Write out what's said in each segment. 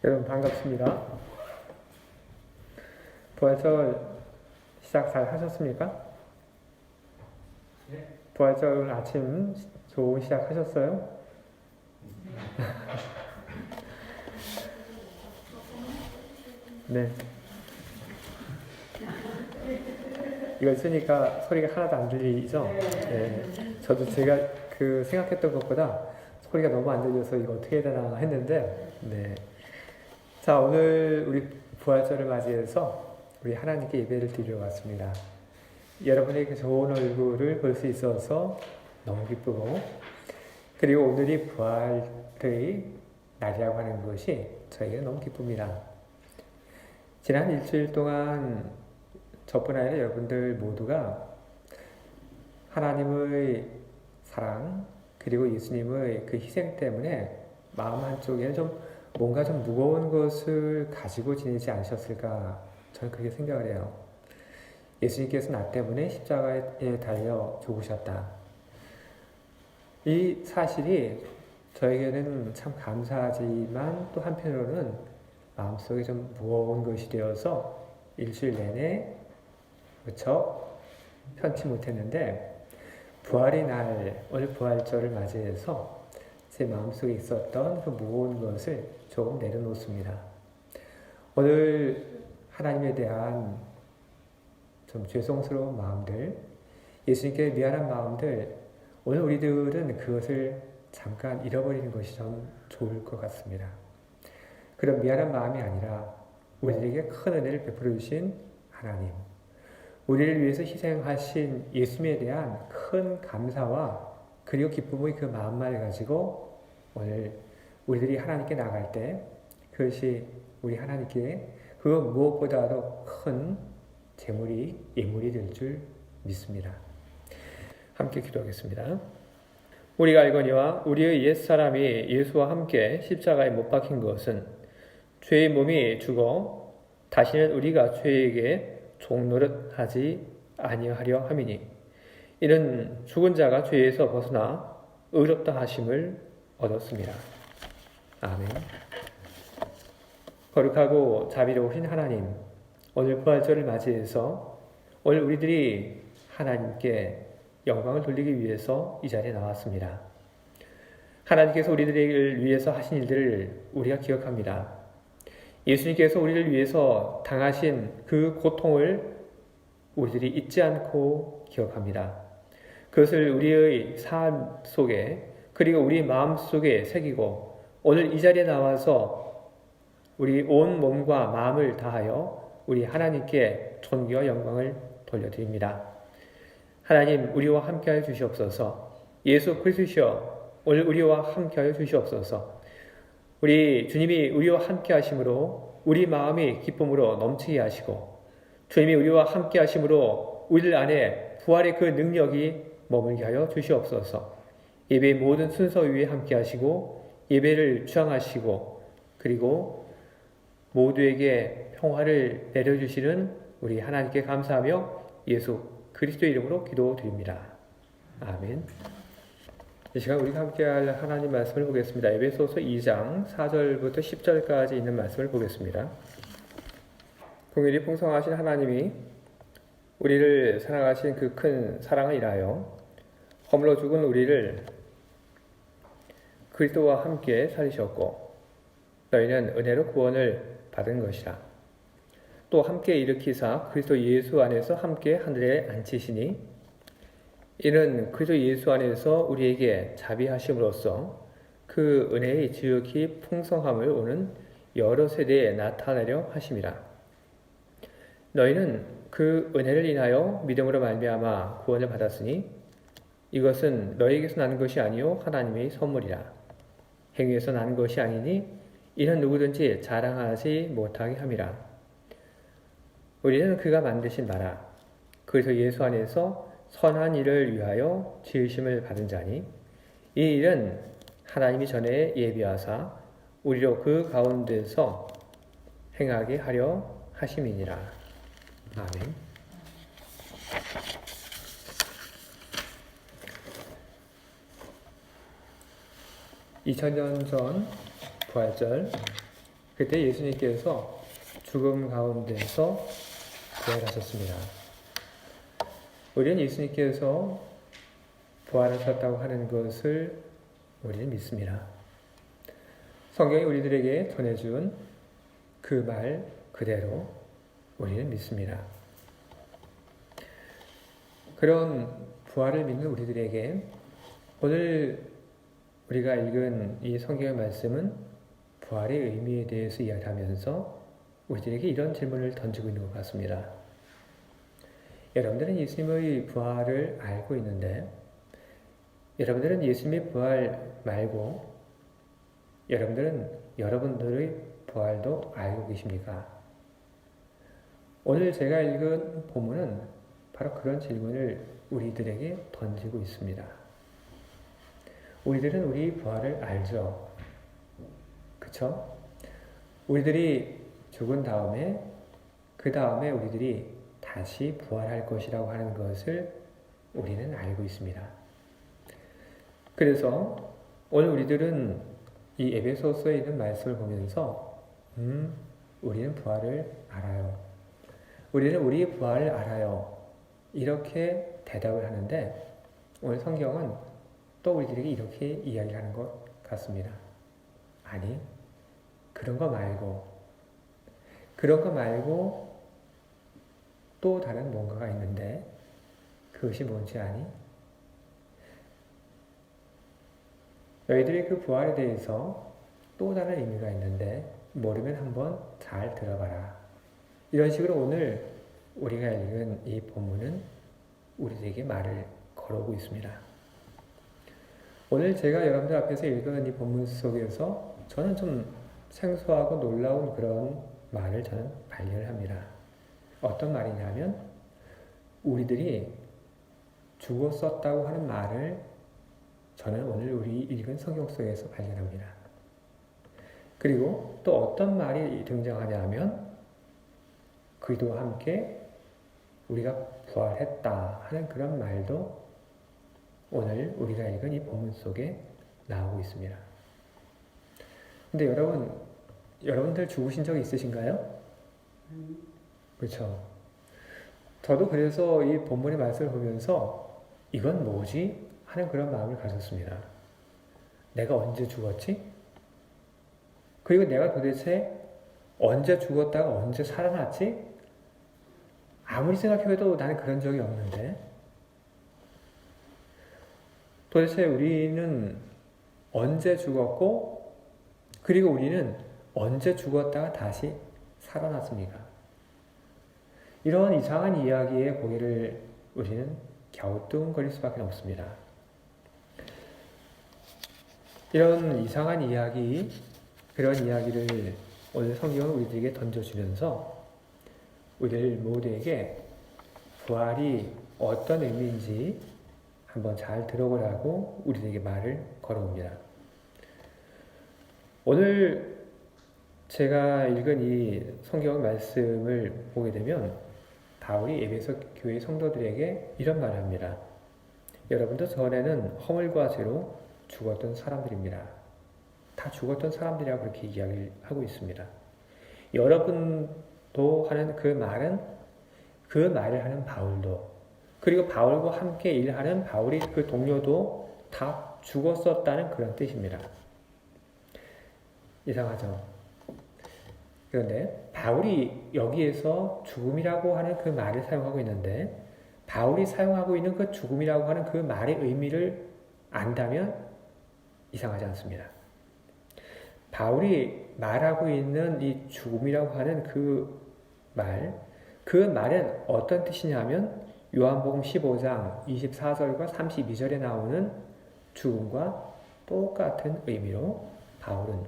여러분 반갑습니다. 부활절 시작 잘 하셨습니까? 네? 부활절 오늘 아침 좋은 시작 하셨어요? 네. 이걸 쓰니까 소리가 하나도 안 들리죠? 네. 저도 제가 생각했던 것보다 소리가 너무 안 들려서 이거 어떻게 해야 되나 했는데, 네. 자, 오늘 우리 부활절을 맞이해서 우리 하나님께 예배를 드리러 왔습니다. 여러분의 그 좋은 얼굴을 볼 수 있어서 너무 기쁘고, 그리고 오늘이 부활의 날이라고 하는 것이 저에게 너무 기쁩니다. 지난 일주일 동안 저뿐 아니라 여러분들 모두가 하나님의 사랑, 그리고 예수님의 그 희생 때문에 마음 한쪽에는 뭔가 좀 무거운 것을 가지고 지내지 않으셨을까, 저는 그렇게 생각을 해요. 예수님께서 나 때문에 십자가에 달려 죽으셨다. 이 사실이 저에게는 참 감사하지만 또 한편으로는 마음속에 좀 무거운 것이 되어서 일주일 내내 무척 편치 못했는데, 부활의 날, 오늘 부활절을 맞이해서 제 마음속에 있었던 그 무거운 것을 조금 내려놓습니다. 오늘 하나님에 대한 좀 죄송스러운 마음들, 예수님께 미안한 마음들, 오늘 우리들은 그것을 잠깐 잃어버리는 것이 좀 좋을 것 같습니다. 그런 미안한 마음이 아니라 우리에게 큰 은혜를 베풀어 주신 하나님, 우리를 위해서 희생하신 예수님에 대한 큰 감사와 그리고 기쁨의 그 마음만을 가지고 오늘 우리들이 하나님께 나갈 때 그것이 우리 하나님께 그 무엇보다도 큰 재물이, 예물이 될 줄 믿습니다. 함께 기도하겠습니다. 우리가 알거니와 우리의 옛사람이 예수와 함께 십자가에 못 박힌 것은 죄의 몸이 죽어 다시는 우리가 죄에게 종노릇하지 아니하려 함이니, 이는 죽은 자가 죄에서 벗어나 의롭다 하심을 얻었습니다. 아멘. 거룩하고 자비로우신 하나님, 오늘 부활절을 맞이해서 오늘 우리들이 하나님께 영광을 돌리기 위해서 이 자리에 나왔습니다. 하나님께서 우리들을 위해서 하신 일들을 우리가 기억합니다. 예수님께서 우리를 위해서 당하신 그 고통을 우리들이 잊지 않고 기억합니다. 그것을 우리의 삶 속에, 그리고 우리 마음 속에 새기고 오늘 이 자리에 나와서 우리 온 몸과 마음을 다하여 우리 하나님께 존귀와 영광을 돌려드립니다. 하나님, 우리와 함께하여 주시옵소서. 예수 그리스도시여, 오늘 우리와 함께하여 주시옵소서. 우리 주님이 우리와 함께 하심으로 우리 마음이 기쁨으로 넘치게 하시고, 주님이 우리와 함께 하심으로 우리들 안에 부활의 그 능력이 머물게 하여 주시옵소서. 예배의 모든 순서 위에 함께 하시고 예배를 주장하시고, 그리고 모두에게 평화를 내려주시는 우리 하나님께 감사하며 예수 그리스도의 이름으로 기도드립니다. 아멘. 이 시간 우리가 함께할 하나님 말씀을 보겠습니다. 에베소서 2장 4절부터 10절까지 있는 말씀을 보겠습니다. 공일이 풍성하신 하나님이 우리를 사랑하신 그 큰 사랑을 인하여 허물로 죽은 우리를 그리스도와 함께 살리셨고, 너희는 은혜로 구원을 받은 것이라. 또 함께 일으키사 그리스도 예수 안에서 함께 하늘에 앉히시니, 이는 그리스도 예수 안에서 우리에게 자비하심으로써 그 은혜의 지극히 풍성함을 오는 여러 세대에 나타내려 하심이라. 너희는 그 은혜를 인하여 믿음으로 말미암아 구원을 받았으니, 이것은 너희에게서 나는 것이 아니요 하나님의 선물이라. 행위에서 나는 것이 아니니 이는 누구든지 자랑하지 못하게 함이라. 우리는 그가 만드신 나라, 그래서 예수 안에서 선한 일을 위하여 지으심을 받은 자니, 이 일은 하나님이 전에 예비하사 우리로 그 가운데서 행하게 하려 하심이니라. 아멘. (2000년) 전 부활절, 그때 예수님께서 죽음 가운데서 부활하셨습니다. 우리는 예수님께서 부활하셨다고 하는 것을 우리는 믿습니다. 성경이 우리들에게 전해준 그 말 그대로 우리는 믿습니다. 그런 부활을 믿는 우리들에게 오늘 우리가 읽은 이 성경의 말씀은 부활의 의미에 대해서 이야기하면서 우리들에게 이런 질문을 던지고 있는 것 같습니다. 여러분들은 예수님의 부활을 알고 있는데 여러분들은 예수님의 부활 말고 여러분들은 여러분들의 부활도 알고 계십니까? 오늘 제가 읽은 본문은 바로 그런 질문을 우리들에게 던지고 있습니다. 우리들은 우리 부활을 알죠. 그쵸? 우리들이 죽은 다음에 그 다음에 우리들이 다시 부활할 것이라고 하는 것을 우리는 알고 있습니다. 그래서 오늘 우리들은 이 에베소서에 있는 말씀을 보면서 우리는 부활을 알아요. 우리는 우리의 부활을 알아요. 이렇게 대답을 하는데 오늘 성경은 또 우리들에게 이렇게 이야기하는 것 같습니다. 아니, 그런 거 말고 또 다른 뭔가가 있는데 그것이 뭔지 아니? 너희들의 그 부활에 대해서 또 다른 의미가 있는데 모르면 한번 잘 들어봐라. 이런 식으로 오늘 우리가 읽은 이 본문은 우리에게 말을 걸어오고 있습니다. 오늘 제가 여러분들 앞에서 읽은 이 본문 속에서 저는 좀 생소하고 놀라운 그런 말을 저는 발견을 합니다. 어떤 말이냐면 우리들이 죽었었다고 하는 말을 저는 오늘 우리 읽은 성경 속에서 발견합니다. 그리고 또 어떤 말이 등장하냐면 그리스도와 함께 우리가 부활했다 하는 그런 말도 오늘 우리가 읽은 이 본문 속에 나오고 있습니다. 근데 여러분들 죽으신 적 있으신가요? 그렇죠. 저도 그래서 이 본문의 말씀을 보면서 이건 뭐지? 하는 그런 마음을 가졌습니다. 내가 언제 죽었지? 그리고 내가 도대체 언제 죽었다가 언제 살아났지? 아무리 생각해도 나는 그런 적이 없는데 도대체 우리는 언제 죽었고 그리고 우리는 언제 죽었다가 다시 살아났습니까? 이런 이상한 이야기에 고개를 우리는 갸우뚱거릴 수밖에 없습니다. 이런 이상한 이야기, 그런 이야기를 오늘 성경은 우리들에게 던져주면서 우리들 모두에게 부활이 어떤 의미인지 한번 잘 들어보라고 우리들에게 말을 걸어옵니다. 오늘 제가 읽은 이 성경 말씀을 보게 되면 바울이 에베소 교회 성도들에게 이런 말을 합니다. 여러분도 전에는 허물과 죄로 죽었던 사람들입니다. 다 죽었던 사람들이라고 그렇게 이야기를 하고 있습니다. 여러분도 하는 그 말은 그 말을 하는 바울도 그리고 바울과 함께 일하는 바울의 그 동료도 다 죽었었다는 그런 뜻입니다. 이상하죠? 그런데 바울이 여기에서 죽음이라고 하는 그 말을 사용하고 있는데 바울이 사용하고 있는 그 죽음이라고 하는 그 말의 의미를 안다면 이상하지 않습니다. 바울이 말하고 있는 이 죽음이라고 하는 그 말은 어떤 뜻이냐면 요한복음 15장 24절과 32절에 나오는 죽음과 똑같은 의미로 바울은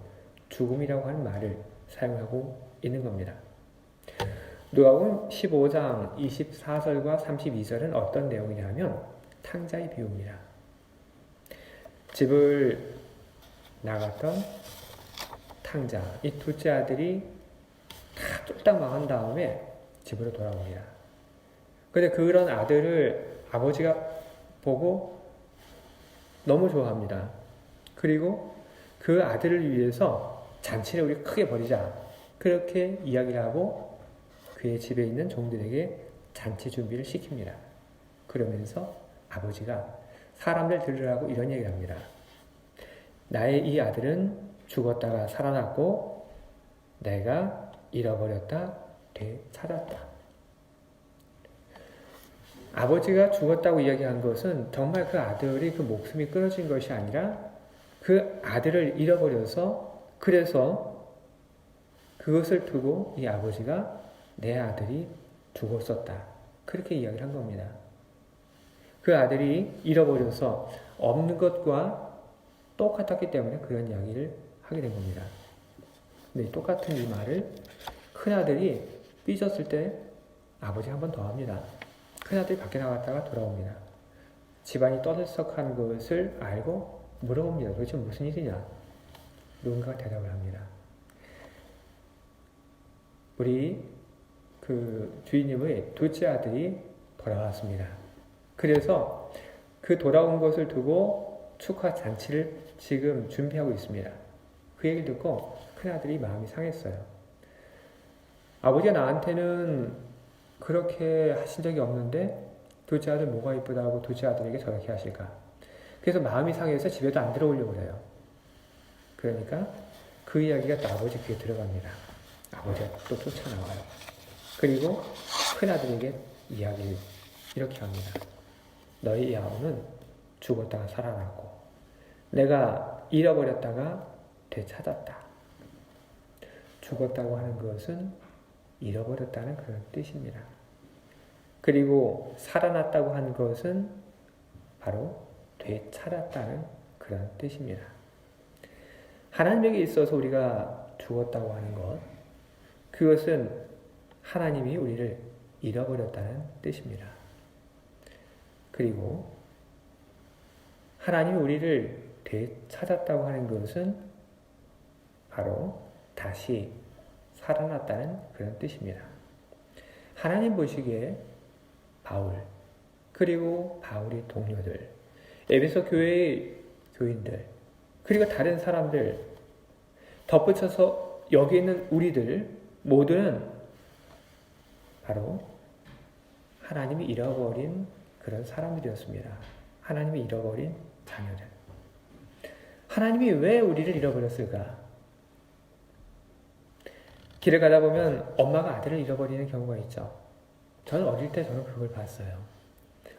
죽음이라고 하는 말을 사용하고 있는 겁니다. 누가복음 15장 24절과 32절은 어떤 내용이냐면 탕자의 비유입니다. 집을 나갔던 탕자, 이 둘째 아들이 다 쫄딱 망한 다음에 집으로 돌아옵니다. 근데 그런 아들을 아버지가 보고 너무 좋아합니다. 그리고 그 아들을 위해서 잔치를 우리 크게 벌이자. 그렇게 이야기를 하고 그의 집에 있는 종들에게 잔치 준비를 시킵니다. 그러면서 아버지가 사람들 들으라고 이런 얘기를 합니다. 나의 이 아들은 죽었다가 살아났고 내가 잃어버렸다 되찾았다. 아버지가 죽었다고 이야기한 것은 정말 그 아들이 그 목숨이 끊어진 것이 아니라 그 아들을 잃어버려서 그래서 그것을 두고 이 아버지가 내 아들이 죽었었다. 그렇게 이야기를 한 겁니다. 그 아들이 잃어버려서 없는 것과 똑같았기 때문에 그런 이야기를 하게 된 겁니다. 근데 똑같은 이 말을 큰아들이 삐졌을 때 아버지 한 번 더 합니다. 큰아들이 밖에 나갔다가 돌아옵니다. 집안이 떠들썩한 것을 알고 물어봅니다. 도대체 무슨 일이냐? 누군가가 대답을 합니다. 우리 그 주인님의 둘째 아들이 돌아왔습니다. 그래서 그 돌아온 것을 두고 축하 잔치를 지금 준비하고 있습니다. 그 얘기를 듣고 큰아들이 마음이 상했어요. 아버지가 나한테는 그렇게 하신 적이 없는데 둘째 아들 뭐가 이쁘다고 둘째 아들에게 저렇게 하실까? 그래서 마음이 상해서 집에도 안 들어오려고 그래요. 그러니까 그 이야기가 또 아버지 귀에 들어갑니다. 아버지가 또 쫓아나와요. 그리고 큰아들에게 이야기를 이렇게 합니다. 너희 아우는 죽었다가 살아났고 내가 잃어버렸다가 되찾았다. 죽었다고 하는 것은 잃어버렸다는 그런 뜻입니다. 그리고 살아났다고 하는 것은 바로 되찾았다는 그런 뜻입니다. 하나님에게 있어서 우리가 죽었다고 하는 것, 그것은 하나님이 우리를 잃어버렸다는 뜻입니다. 그리고 하나님이 우리를 되찾았다고 하는 것은 바로 다시 살아났다는 그런 뜻입니다. 하나님 보시기에 바울, 그리고 바울의 동료들, 에베소 교회의 교인들, 그리고 다른 사람들, 덧붙여서 여기 있는 우리들 모두는 바로 하나님이 잃어버린 그런 사람들이었습니다. 하나님이 잃어버린 자녀들. 하나님이 왜 우리를 잃어버렸을까? 길을 가다 보면 엄마가 아들을 잃어버리는 경우가 있죠. 저는 어릴 때 저는 그걸 봤어요.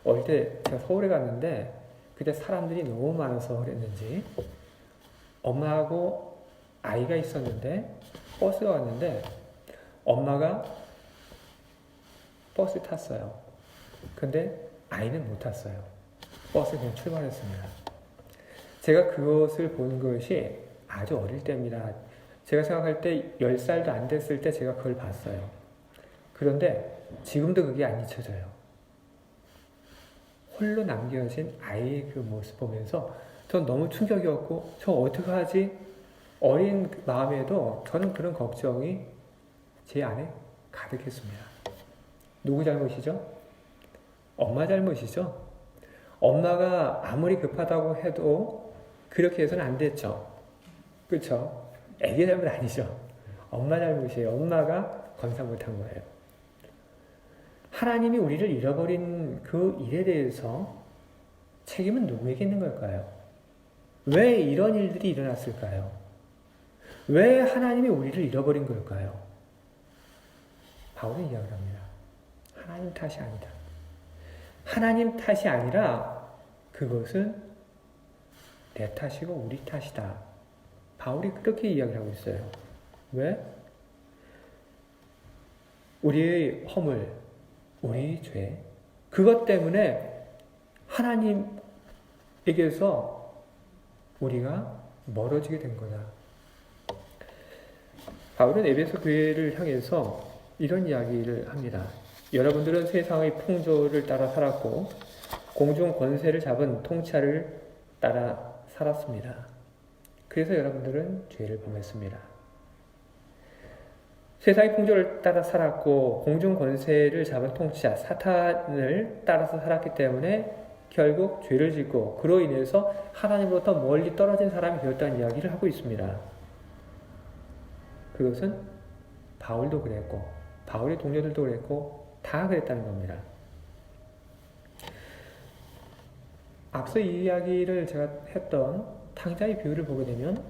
어릴 때 제가 서울에 갔는데 그때 사람들이 너무 많아서 그랬는지 엄마하고 아이가 있었는데 버스가 왔는데 엄마가 버스 탔어요. 근데 아이는 못 탔어요. 버스 그냥 출발했습니다. 제가 그것을 본 것이 아주 어릴 때입니다. 제가 생각할 때 10살도 안 됐을 때 제가 그걸 봤어요. 그런데 지금도 그게 안 잊혀져요. 홀로 남겨진 아이의 그 모습 보면서 전 너무 충격이었고 저 어떡하지? 어린 마음에도 저는 그런 걱정이 제 안에 가득했습니다. 누구 잘못이죠? 엄마 잘못이죠? 엄마가 아무리 급하다고 해도 그렇게 해서는 안 됐죠. 그렇죠? 애기 잘못 아니죠. 엄마 잘못이에요. 엄마가 검사 못한 거예요. 하나님이 우리를 잃어버린 그 일에 대해서 책임은 누구에게 있는 걸까요? 왜 이런 일들이 일어났을까요? 왜 하나님이 우리를 잃어버린 걸까요? 바울은 이야기를 합니다. 하나님 탓이 아니다. 하나님 탓이 아니라 그것은 내 탓이고 우리 탓이다. 바울이 그렇게 이야기를 하고 있어요. 왜? 우리의 허물, 우리의 죄, 그것 때문에 하나님에게서 우리가 멀어지게 된 거다. 바울은 에베소 교회를 향해서 이런 이야기를 합니다. 여러분들은 세상의 풍조를 따라 살았고 공중 권세를 잡은 통치자를 따라 살았습니다. 그래서 여러분들은 죄를 범했습니다. 세상의 풍조를 따라 살았고 공중 권세를 잡은 통치자 사탄을 따라서 살았기 때문에 결국 죄를 짓고 그로 인해서 하나님으로부터 멀리 떨어진 사람이 되었다는 이야기를 하고 있습니다. 그것은 바울도 그랬고 바울의 동료들도 그랬고 다 그랬다는 겁니다. 앞서 이 이야기를 제가 했던 탕자의 비유를 보게 되면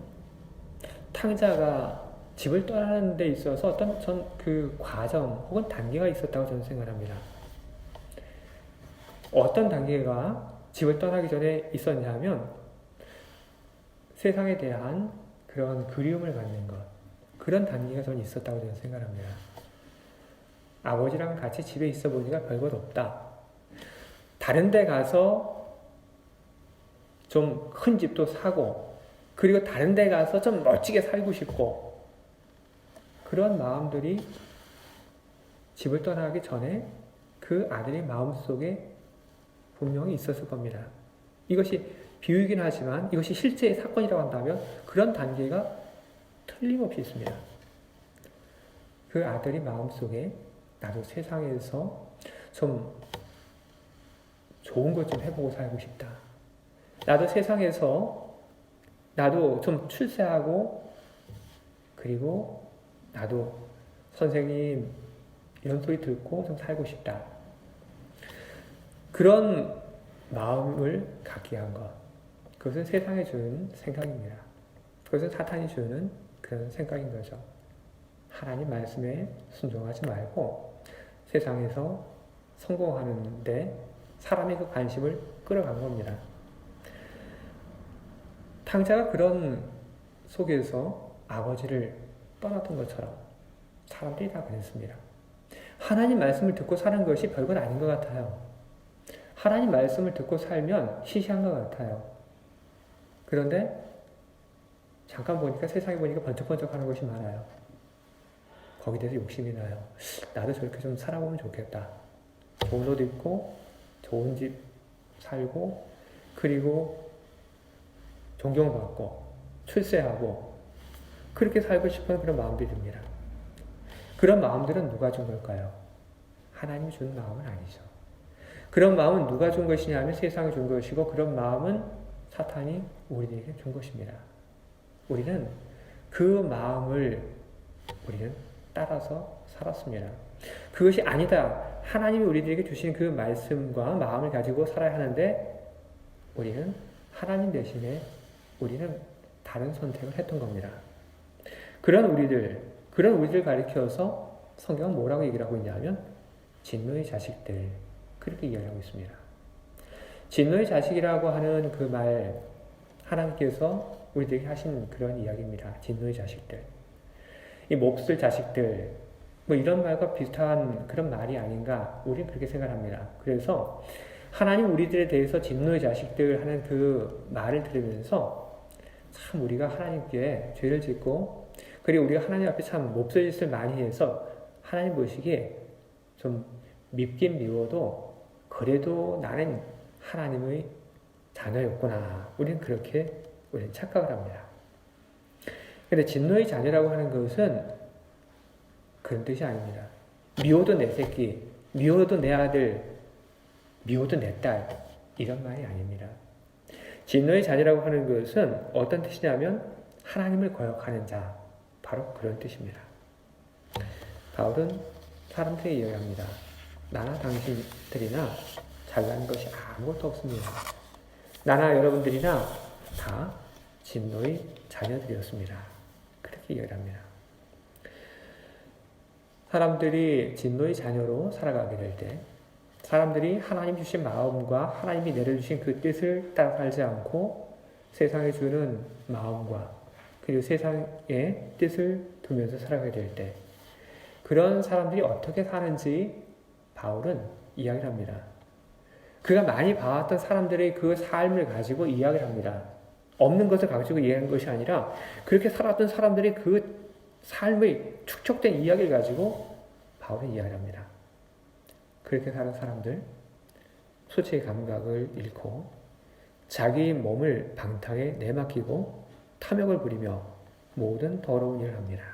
탕자가 집을 떠나는 데 있어서 어떤 그 과정 혹은 단계가 있었다고 저는 생각합니다. 어떤 단계가 집을 떠나기 전에 있었냐 하면 세상에 대한 그런 그리움을 갖는 것, 그런 단계가 저는 있었다고 저는 생각합니다. 아버지랑 같이 집에 있어 보니까 별것 없다. 다른 데 가서 좀 큰 집도 사고 그리고 다른 데 가서 좀 멋지게 살고 싶고 그런 마음들이 집을 떠나기 전에 그 아들의 마음속에 분명히 있었을 겁니다. 이것이 비유이긴 하지만 이것이 실제의 사건이라고 한다면 그런 단계가 틀림없이 있습니다. 그 아들의 마음속에 나도 세상에서 좀 좋은 것 좀 해보고 살고 싶다. 나도 세상에서 나도 좀 출세하고 그리고 나도 선생님 이런 소리 듣고 좀 살고 싶다. 그런 마음을 갖게 한 것. 그것은 세상에 주는 생각입니다. 그것은 사탄이 주는 그런 생각인 거죠. 하나님 말씀에 순종하지 말고 세상에서 성공하는데 사람의 그 관심을 끌어간 겁니다. 탕자가 그런 속에서 아버지를 떠났던 것처럼 사람들이 다 그랬습니다. 하나님 말씀을 듣고 사는 것이 별건 아닌 것 같아요. 하나님 말씀을 듣고 살면 시시한 것 같아요. 그런데 잠깐 보니까 세상에 보니까 번쩍번쩍 하는 것이 많아요. 거기에 대해서 욕심이 나요. 나도 저렇게 좀 살아보면 좋겠다. 좋은 옷 입고 좋은 집 살고 그리고 존경받고 출세하고 그렇게 살고 싶은 그런 마음들이 듭니다. 그런 마음들은 누가 준 걸까요? 하나님이 준 마음은 아니죠. 그런 마음은 누가 준 것이냐 하면 세상이 준 것이고 그런 마음은 사탄이 우리에게 준 것입니다. 우리는 그 마음을 우리는 따라서 살았습니다. 그것이 아니다. 하나님이 우리들에게 주신 그 말씀과 마음을 가지고 살아야 하는데 우리는 하나님 대신에 우리는 다른 선택을 했던 겁니다. 그런 우리들 가리켜서 성경은 뭐라고 얘기를 하고 있냐면 진노의 자식들 그렇게 이야기하고 있습니다. 진노의 자식이라고 하는 그 말 하나님께서 우리들에게 하신 그런 이야기입니다. 진노의 자식들. 이 몹쓸 자식들 뭐 이런 말과 비슷한 그런 말이 아닌가 우리는 그렇게 생각합니다. 그래서 하나님 우리들에 대해서 진노의 자식들 하는 그 말을 들으면서 참 우리가 하나님께 죄를 짓고 그리고 우리가 하나님 앞에 참 몹쓸 짓을 많이 해서 하나님 보시기에 좀 밉긴 미워도 그래도 나는 하나님의 자녀였구나. 우리는 그렇게 우리는 착각을 합니다. 그런데 진노의 자녀라고 하는 것은 그런 뜻이 아닙니다. 미워도 내 새끼, 미워도 내 아들, 미워도 내 딸 이런 말이 아닙니다. 진노의 자녀라고 하는 것은 어떤 뜻이냐면 하나님을 거역하는 자 바로 그런 뜻입니다. 바울은 사람들에게 이야기합니다. 나나 당신들이나 잘난 것이 아무것도 없습니다. 나나 여러분들이나 다 진노의 자녀들이었습니다. 그렇게 이야기합니다. 사람들이 진노의 자녀로 살아가게 될 때 사람들이 하나님 주신 마음과 하나님이 내려주신 그 뜻을 따라 살지 않고 세상에 주는 마음과 그리고 세상의 뜻을 두면서 살아가게 될 때 그런 사람들이 어떻게 사는지 바울은 이야기를 합니다. 그가 많이 봐왔던 사람들의 그 삶을 가지고 이야기를 합니다. 없는 것을 가지고 이야기하는 것이 아니라 그렇게 살았던 사람들의 그 삶의 축적된 이야기를 가지고 바울은 이야기를 합니다. 그렇게 사는 사람들, 수치의 감각을 잃고 자기 몸을 방탕에 내맡기고 탐욕을 부리며 모든 더러운 일을 합니다.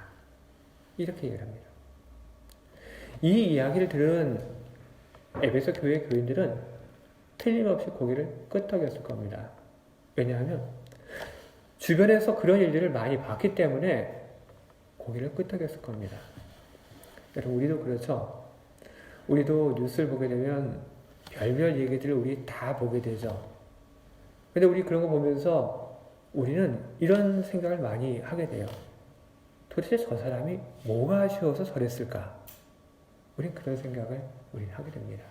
이렇게 얘기를 합니다. 이 이야기를 들은 에베소 교회 교인들은 틀림없이 고개를 끄덕였을 겁니다. 왜냐하면 주변에서 그런 일들을 많이 봤기 때문에 고개를 끄덕였을 겁니다. 여러분, 우리도 그렇죠? 우리도 뉴스를 보게 되면 별별 얘기들을 우리 다 보게 되죠. 근데 우리 그런 거 보면서 우리는 이런 생각을 많이 하게 돼요. 도대체 저 사람이 뭐가 아쉬워서 저랬을까? 우린 그런 생각을 우린 하게 됩니다.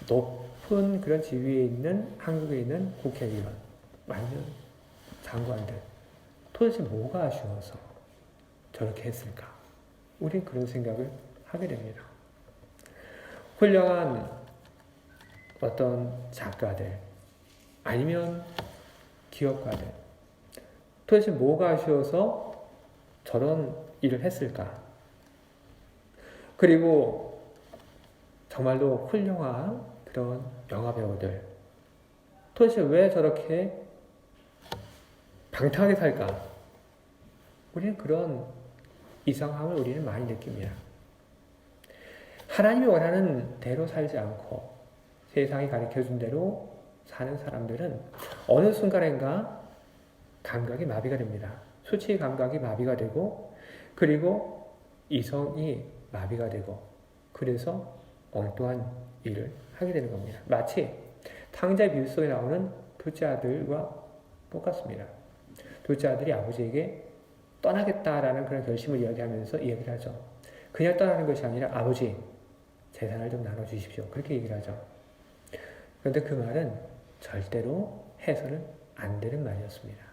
높은 그런 지위에 있는 한국에 있는 국회의원, 아니면 장관들, 도대체 뭐가 아쉬워서 저렇게 했을까? 우린 그런 생각을 하게 됩니다. 훌륭한 어떤 작가들, 아니면 기업가들, 도대체 뭐가 아쉬워서 저런 일을 했을까? 그리고 정말로 훌륭한 그런 영화배우들, 도대체 왜 저렇게 방탕하게 살까? 우리는 그런 이상함을 우리는 많이 느낍니다. 하나님이 원하는 대로 살지 않고 세상이 가르쳐준 대로 사는 사람들은 어느 순간인가 감각이 마비가 됩니다. 수치 감각이 마비가 되고, 그리고 이성이 마비가 되고, 그래서 엉뚱한 일을 하게 되는 겁니다. 마치 탕자의 비유 속에 나오는 둘째 아들과 똑같습니다. 둘째 아들이 아버지에게 떠나겠다라는 그런 결심을 이야기하면서 이야기를 하죠. 그냥 떠나는 것이 아니라 아버지, 재산을 좀 나눠주십시오. 그렇게 얘기를 하죠. 그런데 그 말은 절대로 해서는 안 되는 말이었습니다.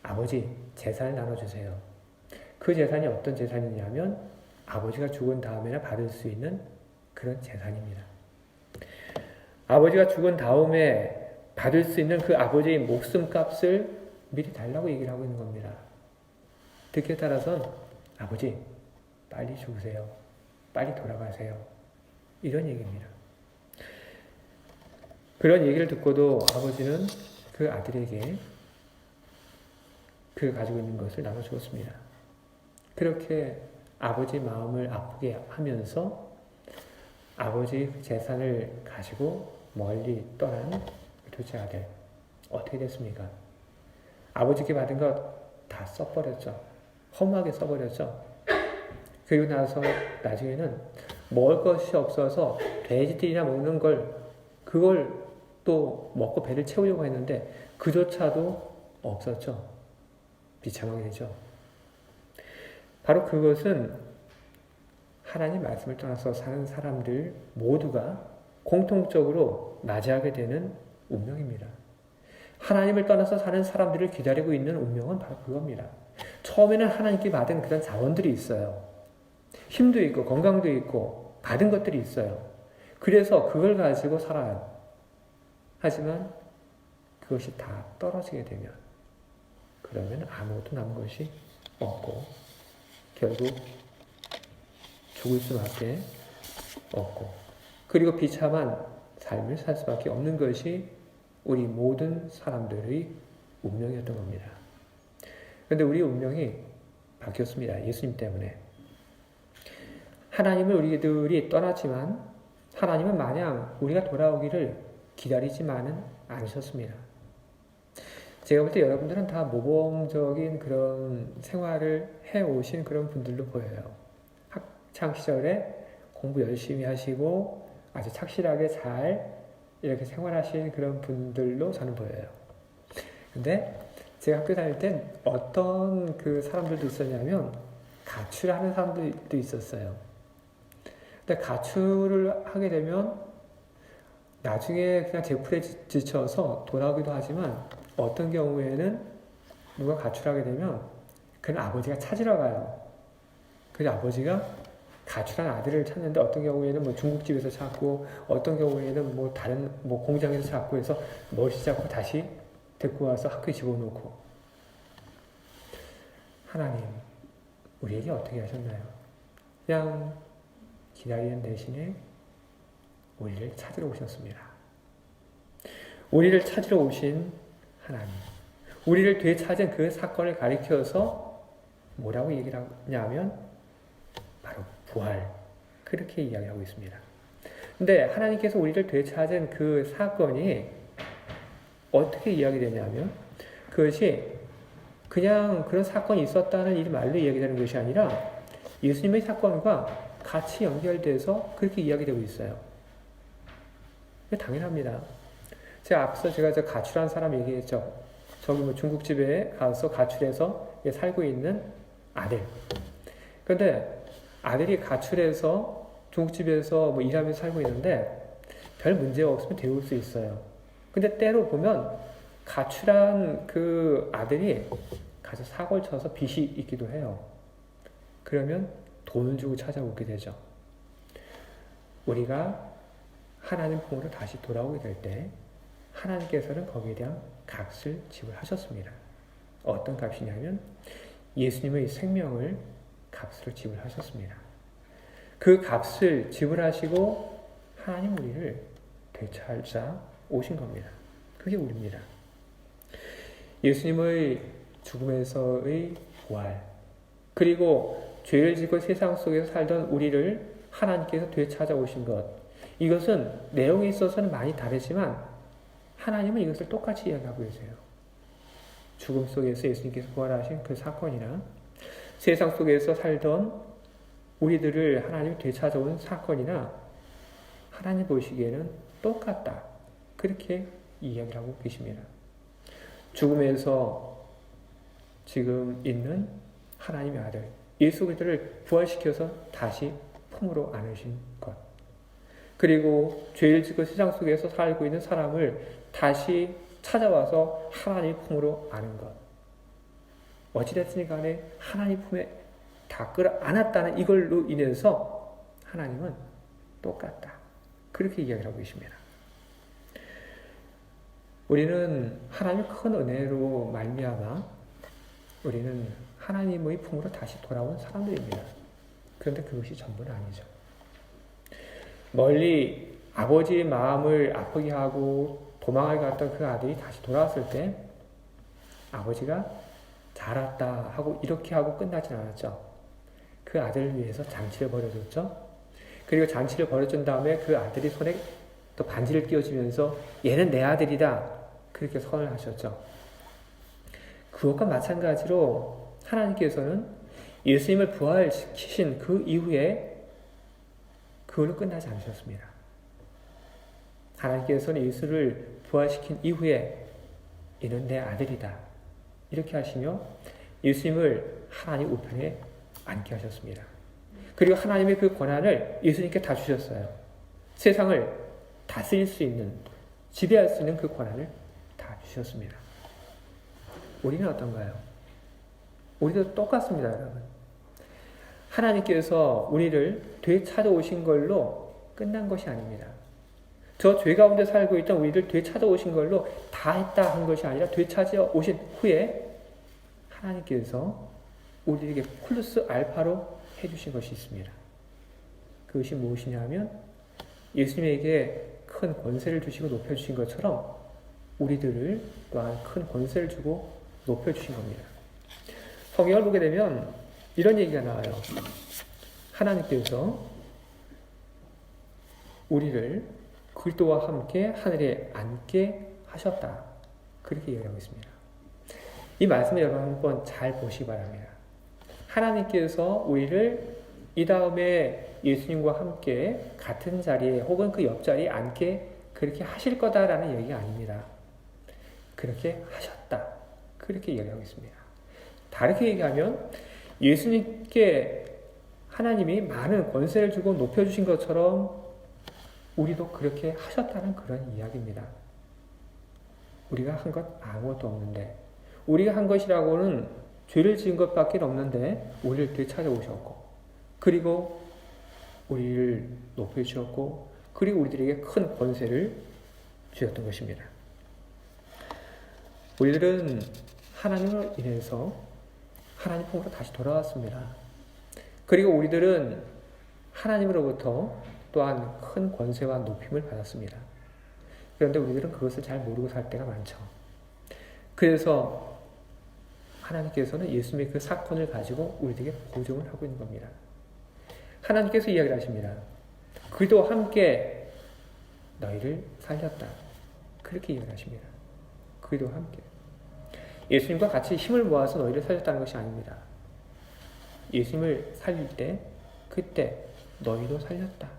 아버지, 재산을 나눠주세요. 그 재산이 어떤 재산이냐면 아버지가 죽은 다음에나 받을 수 있는 그런 재산입니다. 아버지가 죽은 다음에 받을 수 있는 그 아버지의 목숨값을 미리 달라고 얘기를 하고 있는 겁니다. 듣기에 따라서는 아버지, 빨리 죽으세요. 빨리 돌아가세요. 이런 얘기입니다. 그런 얘기를 듣고도 아버지는 그 아들에게 그가 가지고 있는 것을 나눠주었습니다. 그렇게 아버지 마음을 아프게 하면서 아버지 재산을 가지고 멀리 떠난 둘째 아들, 어떻게 됐습니까? 아버지께 받은 것 다 써버렸죠. 허무하게 써버렸죠. 그리고 나서 나중에는 먹을 것이 없어서 돼지들이나 먹는 그걸 또 먹고 배를 채우려고 했는데 그조차도 없었죠. 비참하게 되죠. 바로 그것은 하나님 말씀을 떠나서 사는 사람들 모두가 공통적으로 맞이하게 되는 운명입니다. 하나님을 떠나서 사는 사람들을 기다리고 있는 운명은 바로 그겁니다. 처음에는 하나님께 받은 그런 자원들이 있어요. 힘도 있고 건강도 있고 받은 것들이 있어요. 그래서 그걸 가지고 살아요. 하지만 그것이 다 떨어지게 되면 그러면 아무것도 남은 것이 없고 결국 죽을 수밖에 없고, 그리고 비참한 삶을 살 수밖에 없는 것이 우리 모든 사람들의 운명이었던 겁니다. 그런데 우리 운명이 바뀌었습니다. 예수님 때문에. 하나님을 우리들이 떠났지만 하나님은 마냥 우리가 돌아오기를 기다리지만은 않으셨습니다. 제가 볼 때 여러분들은 다 모범적인 그런 생활을 해오신 그런 분들로 보여요. 학창 시절에 공부 열심히 하시고 아주 착실하게 잘 이렇게 생활하신 그런 분들로 저는 보여요. 근데 제가 학교 다닐 땐 어떤 그 사람들도 있었냐면 가출하는 사람들도 있었어요. 근데 가출을 하게 되면 나중에 그냥 제풀에 지쳐서 돌아오기도 하지만 어떤 경우에는 누가 가출하게 되면 그는 아버지가 찾으러 가요. 그래서 아버지가 가출한 아들을 찾는데 어떤 경우에는 뭐 중국집에서 찾고 어떤 경우에는 뭐 다른 뭐 공장에서 찾고 해서 멋이 잡고 다시 데리고 와서 학교에 집어넣고. 하나님 우리에게 어떻게 하셨나요? 그냥 기다리는 대신에 우리를 찾으러 오셨습니다. 우리를 찾으러 오신 하나님, 우리를 되찾은 그 사건을 가리켜서 뭐라고 얘기를 하냐면 바로 부활, 그렇게 이야기하고 있습니다. 근데 하나님께서 우리를 되찾은 그 사건이 어떻게 이야기되냐면 그것이 그냥 그런 사건이 있었다는 이 말로 이야기되는 것이 아니라 예수님의 사건과 같이 연결돼서 그렇게 이야기되고 있어요. 당연합니다. 앞서 제가 가출한 사람 얘기했죠. 저기 뭐 중국집에 가서 가출해서 살고 있는 아들. 그런데 아들이 가출해서 중국집에서 뭐 일하면서 살고 있는데 별 문제 없으면 데울 수 있어요. 근데 때로 보면 가출한 그 아들이 가서 사고를 쳐서 빚이 있기도 해요. 그러면 돈을 주고 찾아오게 되죠. 우리가 하나님 품으로 다시 돌아오게 될 때 하나님께서는 거기에 대한 값을 지불하셨습니다. 어떤 값이냐면 예수님의 생명을 값으로 지불하셨습니다. 그 값을 지불하시고 하나님 우리를 되찾아 오신 겁니다. 그게 우리입니다. 예수님의 죽음에서의 부활, 그리고 죄를 짓고 세상 속에서 살던 우리를 하나님께서 되찾아 오신 것, 이것은 내용에 있어서는 많이 다르지만 하나님은 이것을 똑같이 이야기하고 계세요. 죽음 속에서 예수님께서 부활하신 그 사건이나 세상 속에서 살던 우리들을 하나님이 되찾아온 사건이나 하나님 보시기에는 똑같다. 그렇게 이야기를 하고 계십니다. 죽음에서 지금 있는 하나님의 아들 예수 그리스도를 부활시켜서 다시 품으로 안으신 것, 그리고 죄를 짓고 세상 속에서 살고 있는 사람을 다시 찾아와서 하나님 품으로 안은 것, 어찌됐으니 간에 하나님 품에 다 끌어안았다는 이걸로 인해서 하나님은 똑같다. 그렇게 이야기를 하고 계십니다. 우리는 하나님의 큰 은혜로 말미암아 우리는 하나님의 품으로 다시 돌아온 사람들입니다. 그런데 그것이 전부는 아니죠. 멀리 아버지의 마음을 아프게 하고 도망을 갔던 그 아들이 다시 돌아왔을 때 아버지가 잘 왔다 하고 이렇게 하고 끝나진 않았죠. 그 아들을 위해서 잔치를 벌여줬죠. 그리고 잔치를 벌여준 다음에 그 아들이 손에 또 반지를 끼워주면서 얘는 내 아들이다. 그렇게 선언을 하셨죠. 그것과 마찬가지로 하나님께서는 예수님을 부활시키신 그 이후에 그걸로 끝나지 않으셨습니다. 하나님께서는 예수를 부활시킨 이후에 이는 내 아들이다. 이렇게 하시며 예수님을 하나님 우편에 앉게 하셨습니다. 그리고 하나님의 그 권한을 예수님께 다 주셨어요. 세상을 다스릴 수 있는, 지배할 수 있는 그 권한을 다 주셨습니다. 우리는 어떤가요? 우리도 똑같습니다, 여러분. 하나님께서 우리를 되찾아오신 걸로 끝난 것이 아닙니다. 저 죄 가운데 살고 있던 우리를 되찾아오신 걸로 다 했다 한 것이 아니라 되찾아오신 후에 하나님께서 우리에게 플러스 알파로 해주신 것이 있습니다. 그것이 무엇이냐면 예수님에게 큰 권세를 주시고 높여주신 것처럼 우리들을 또한 큰 권세를 주고 높여주신 겁니다. 성경을 보게 되면 이런 얘기가 나와요. 하나님께서 우리를 그리스도와 함께 하늘에 앉게 하셨다. 그렇게 얘기하고 있습니다. 이 말씀을 여러분 한번 잘 보시기 바랍니다. 하나님께서 우리를 이 다음에 예수님과 함께 같은 자리에 혹은 그 옆자리에 앉게 그렇게 하실 거다라는 얘기가 아닙니다. 그렇게 하셨다. 그렇게 얘기하고 있습니다. 다르게 얘기하면 예수님께 하나님이 많은 권세를 주고 높여주신 것처럼 우리도 그렇게 하셨다는 그런 이야기입니다. 우리가 한 것 아무것도 없는데, 우리가 한 것이라고는 죄를 지은 것밖에 없는데 우리를 되찾아오셨고, 그리고 우리를 높여주셨고, 그리고 우리들에게 큰 권세를 주셨던 것입니다. 우리들은 하나님을 인해서 하나님 품으로 다시 돌아왔습니다. 그리고 우리들은 하나님으로부터 또한 큰 권세와 높임을 받았습니다. 그런데 우리들은 그것을 잘 모르고 살 때가 많죠. 그래서 하나님께서는 예수님의 그 사건을 가지고 우리에게 보증을 하고 있는 겁니다. 하나님께서 이야기를 하십니다. 그도 함께 너희를 살렸다. 그렇게 이야기를 하십니다. 그도 함께. 예수님과 같이 힘을 모아서 너희를 살렸다는 것이 아닙니다. 예수님을 살릴 때 그때 너희도 살렸다.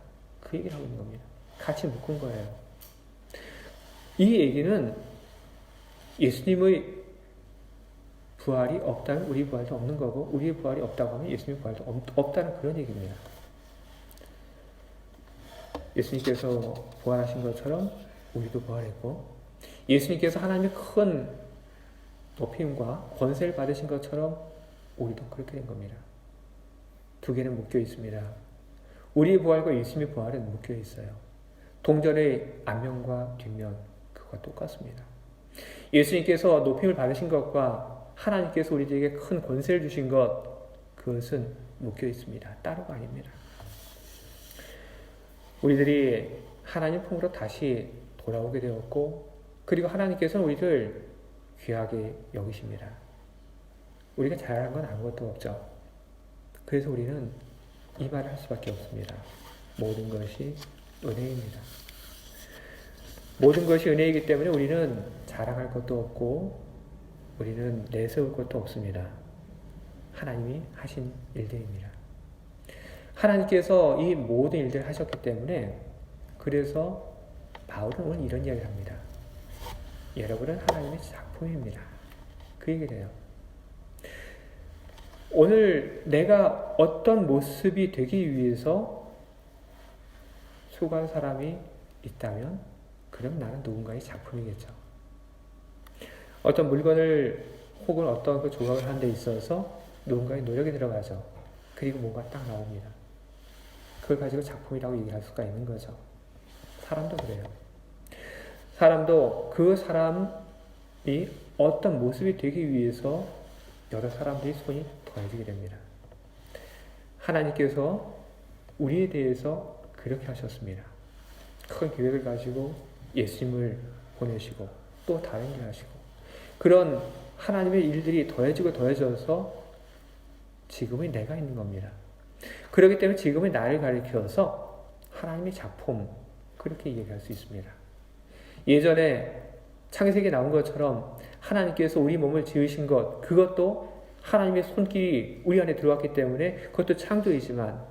그 얘기를 하고 있는 겁니다. 같이 묶은 거예요. 이 얘기는 예수님의 부활이 없다면 우리 부활도 없는 거고 우리의 부활이 없다고 하면 예수님의 부활도 없다는 그런 얘기입니다. 예수님께서 부활하신 것처럼 우리도 부활했고 예수님께서 하나님의 큰 높임과 권세를 받으신 것처럼 우리도 그렇게 된 겁니다. 두 개는 묶여 있습니다. 우리의 부활과 예수님의 부활은 묶여 있어요. 동전의 앞면과 뒷면 그것과 똑같습니다. 예수님께서 높임을 받으신 것과 하나님께서 우리에게 큰 권세를 주신 것 그것은 묶여 있습니다. 따로가 아닙니다. 우리들이 하나님 품으로 다시 돌아오게 되었고 그리고 하나님께서는 우리를 귀하게 여기십니다. 우리가 잘한 건 아무것도 없죠. 그래서 우리는 이 말을 할 수밖에 없습니다. 모든 것이 은혜입니다. 모든 것이 은혜이기 때문에 우리는 자랑할 것도 없고 우리는 내세울 것도 없습니다. 하나님이 하신 일들입니다. 하나님께서 이 모든 일들을 하셨기 때문에 그래서 바울은 오늘 이런 이야기를 합니다. 여러분은 하나님의 작품입니다. 그 얘기를 해요. 오늘 내가 어떤 모습이 되기 위해서 수고한 사람이 있다면 그럼 나는 누군가의 작품이겠죠. 어떤 물건을 혹은 어떤 그 조각을 하는 데 있어서 누군가의 노력이 들어가죠. 그리고 뭔가 딱 나옵니다. 그걸 가지고 작품이라고 얘기할 수가 있는 거죠. 사람도 그래요. 사람도 그 사람이 어떤 모습이 되기 위해서 여러 사람들이 손이 더해지게 됩니다. 하나님께서 우리에 대해서 그렇게 하셨습니다. 큰 계획을 가지고 예수님을 보내시고 또 다른 일을 하시고 그런 하나님의 일들이 더해지고 더해져서 지금의 내가 있는 겁니다. 그렇기 때문에 지금의 나를 가리켜서 하나님의 작품 그렇게 얘기할 수 있습니다. 예전에 창세기에 나온 것처럼 하나님께서 우리 몸을 지으신 것 그것도 하나님의 손길이 우리 안에 들어왔기 때문에 그것도 창조이지만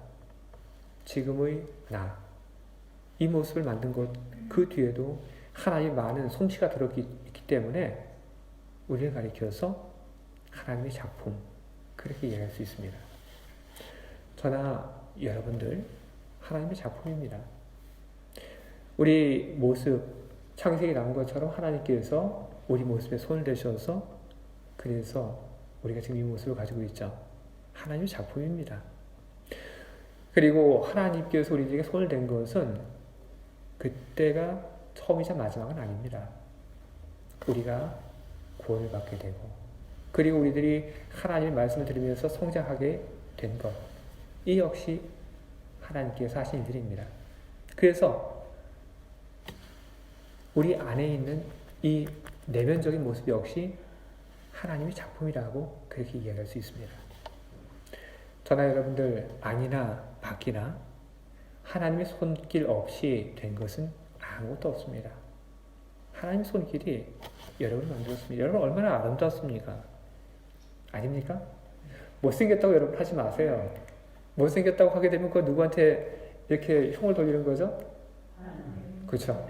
지금의 나, 이 모습을 만든 것 그 뒤에도 하나님의 많은 솜씨가 들어있기 때문에 우리를 가리켜서 하나님의 작품 그렇게 이해할 수 있습니다. 저나 여러분들 하나님의 작품입니다. 우리 모습 창세기에 나온 것처럼 하나님께서 우리 모습에 손을 대셔서 그래서 우리가 지금 이 모습을 가지고 있죠. 하나님의 작품입니다. 그리고 하나님께서 우리에게 손을 댄 것은 그때가 처음이자 마지막은 아닙니다. 우리가 구원을 받게 되고 그리고 우리들이 하나님의 말씀을 들으면서 성장하게 된 것, 이 역시 하나님께서 하신 일들입니다. 그래서 우리 안에 있는 이 내면적인 모습 역시 하나님의 작품이라고 그렇게 이해할 수 있습니다. 저나 여러분들 안이나 밖이나 하나님의 손길 없이 된 것은 아무것도 없습니다. 하나님의 손길이 여러분을 만들었습니다. 여러분 얼마나 아름답습니까? 아닙니까? 못생겼다고 여러분 하지 마세요. 못생겼다고 하게 되면 그 누구한테 이렇게 흉을 돌리는 거죠? 그렇죠?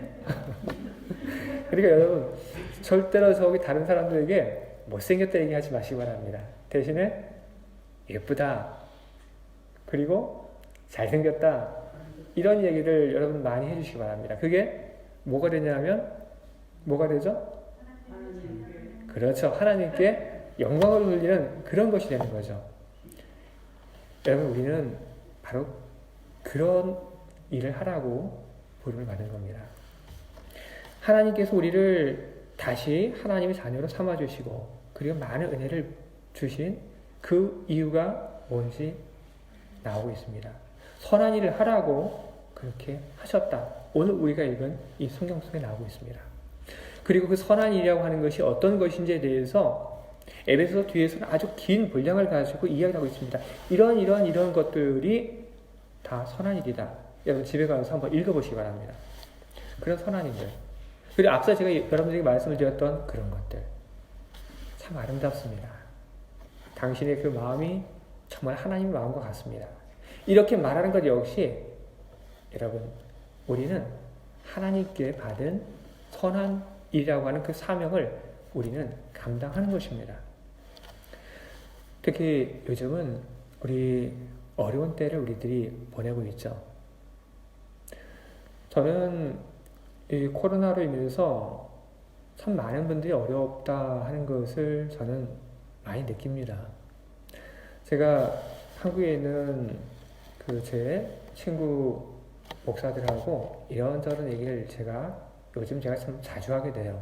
그러니까 여러분 절대로 저기 다른 사람들에게 못생겼다 얘기하지 마시기 바랍니다. 대신에 예쁘다 그리고 잘생겼다 이런 얘기를 여러분 많이 해주시기 바랍니다. 그게 뭐가 되냐면 뭐가 되죠? 그렇죠. 하나님께 영광을 돌리는 그런 것이 되는 거죠. 여러분 우리는 바로 그런 일을 하라고 부름을 받은 겁니다. 하나님께서 우리를 다시 하나님의 자녀로 삼아주시고 그리고 많은 은혜를 주신 그 이유가 뭔지 나오고 있습니다. 선한 일을 하라고 그렇게 하셨다. 오늘 우리가 읽은 이 성경 속에 나오고 있습니다. 그리고 그 선한 일이라고 하는 것이 어떤 것인지에 대해서 에베소서 뒤에서는 아주 긴 분량을 가지고 이야기하고 있습니다. 이런 것들이 다 선한 일이다. 여러분 집에 가서 한번 읽어보시기 바랍니다. 그런 선한 일들. 그리고 앞서 제가 여러분들에게 말씀을 드렸던 그런 것들. 참 아름답습니다. 당신의 그 마음이 정말 하나님의 마음과 같습니다. 이렇게 말하는 것 역시 여러분, 우리는 하나님께 받은 선한 일이라고 하는 그 사명을 우리는 감당하는 것입니다. 특히 요즘은 우리 어려운 때를 우리들이 보내고 있죠. 저는 이 코로나로 인해서 참 많은 분들이 어렵다 하는 것을 저는 많이 느낍니다. 제가 한국에 있는 그 제 친구 목사들하고 이런저런 얘기를 요즘 제가 참 자주 하게 돼요.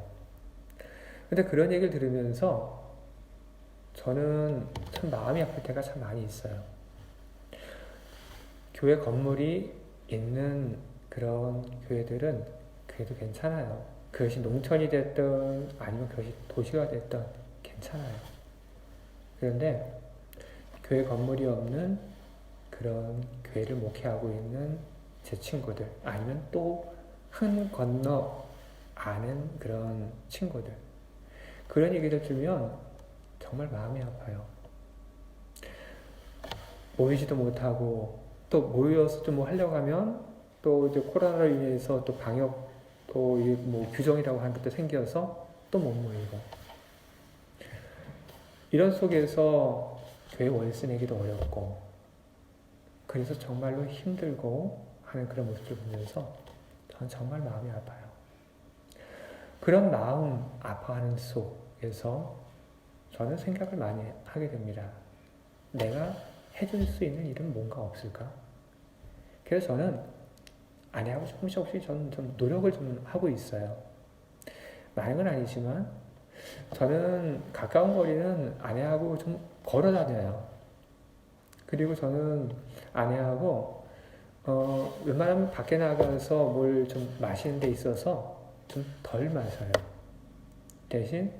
근데 그런 얘기를 들으면서 저는 참 마음이 아플 때가 참 많이 있어요. 교회 건물이 있는 그런 교회들은 그래도 괜찮아요. 그것이 농촌이 됐든 아니면 그것이 도시가 됐든 괜찮아요. 그런데 교회 건물이 없는 그런 교회를 목회하고 있는 제 친구들, 아니면 또 한 건너 아는 그런 친구들, 그런 얘기를 들으면 정말 마음이 아파요. 모이지도 못하고, 또 모여서 좀 뭐 하려고 하면 또 이제 코로나로 인해서 또 방역, 또 뭐 규정이라고 하는 것도 생겨서 또 못 모이고, 이런 속에서 교회 월세 내기도 어렵고, 그래서 정말로 힘들고 하는 그런 모습을 보면서 저는 정말 마음이 아파요. 그런 마음 아파하는 속에서 저는 생각을 많이 하게 됩니다. 내가 해줄 수 있는 일은 뭔가 없을까? 그래서 저는 아내하고 조금씩 저는 좀 노력을 좀 하고 있어요. 많은 건 아니지만 저는 가까운 거리는 아내하고 좀 걸어 다녀요. 그리고 저는 아내하고 웬만하면 밖에 나가서 뭘 좀 마시는 데 있어서 좀 덜 마셔요. 대신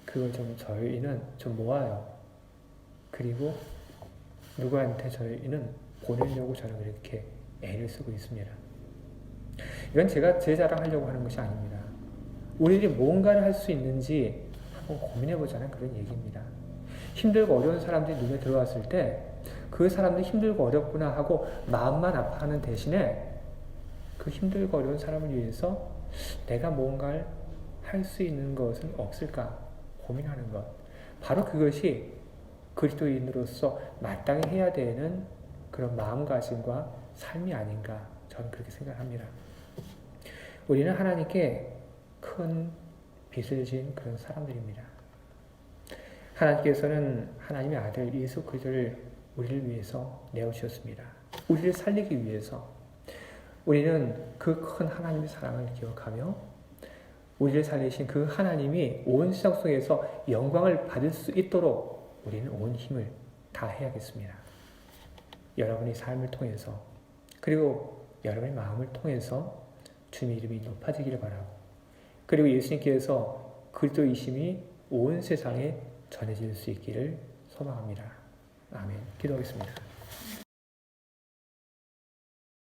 그걸 좀 저희는 좀 모아요. 그리고 누구한테 저희는 보내려고 저는 그렇게 애를 쓰고 있습니다. 이건 제가 제 자랑하려고 하는 것이 아닙니다. 우리들이 뭔가를 할 수 있는지 한번 고민해보자는 그런 얘기입니다. 힘들고 어려운 사람들이 눈에 들어왔을 때 그 사람들이 힘들고 어렵구나 하고 마음만 아파하는 대신에 그 힘들고 어려운 사람을 위해서 내가 뭔가를 할 수 있는 것은 없을까 고민하는 것. 바로 그것이 그리스도인으로서 마땅히 해야 되는 그런 마음가짐과 삶이 아닌가 저는 그렇게 생각합니다. 우리는 하나님께 큰 빚을 진 그런 사람들입니다. 하나님께서는 하나님의 아들 예수 그리스도를 우리를 위해서 내어주셨습니다. 우리를 살리기 위해서. 우리는 그 큰 하나님의 사랑을 기억하며 우리를 살리신 그 하나님이 온 세상 속에서 영광을 받을 수 있도록 우리는 온 힘을 다해야겠습니다. 여러분의 삶을 통해서, 그리고 여러분의 마음을 통해서 주님의 이름이 높아지기를 바라고, 그리고 예수님께서 그리스도이심이 온 세상에 전해질 수 있기를 소망합니다. 아멘. 기도하겠습니다.